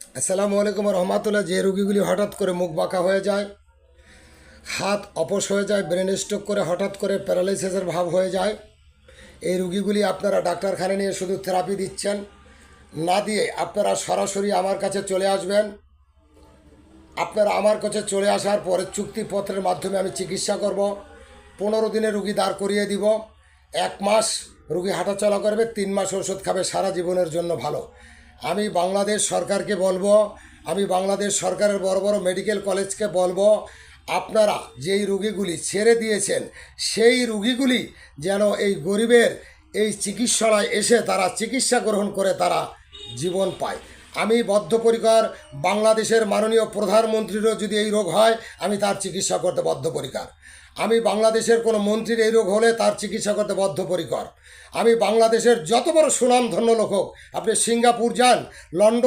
আসসালামু আলাইকুম রহমতুল্লাহ। যে রুগীগুলি হঠাৎ করে মুখ বাঁকা হয়ে যায়, হাত অপস হয়ে যায়, ব্রেন স্ট্রোক করে হঠাৎ করে প্যারালাইসিসের ভাব হয়ে যায়, এই রুগীগুলি আপনারা ডাক্তারখানা নিয়ে শুধু থেরাপি দিচ্ছেন না দিয়ে আপনারা সরাসরি আমার কাছে চলে আসবেন। আপনারা আমার কাছে চলে আসার পরে চুক্তিপত্রের মাধ্যমে আমি চিকিৎসা করব। 15 দিনে রুগী দাঁড় করিয়ে দিব। 1 মাস রুগী হাঁটাচলা করবে, 3 মাস ওষুধ খাবে, সারা জীবনের জন্য ভালো। আমি বাংলাদেশ সরকারকে বলবো, আমি বাংলাদেশ সরকারের বড় বড় মেডিকেল কলেজকে বলবো, আপনারা যেই রুগীগুলি ছেড়ে দিয়েছেন সেই রুগীগুলি যেন এই গরিবের এই চিকিৎসালয়ে এসে তারা চিকিৎসা গ্রহণ করে তারা জীবন পায়। আমি বদ্ধপরিকর। বাংলাদেশের মাননীয় প্রধানমন্ত্রীরও যদি এই রোগ হয় আমি তার চিকিৎসা করতে বদ্ধপরিকর। আমি বাংলাদেশের কোনো মন্ত্রীর এই রোগ হলে তার চিকিৎসা করতে বদ্ধপরিকর। আমি বাংলাদেশের যত বড় সুনামধন্য লোক হোক, আপনি সিঙ্গাপুর যান, লন্ডন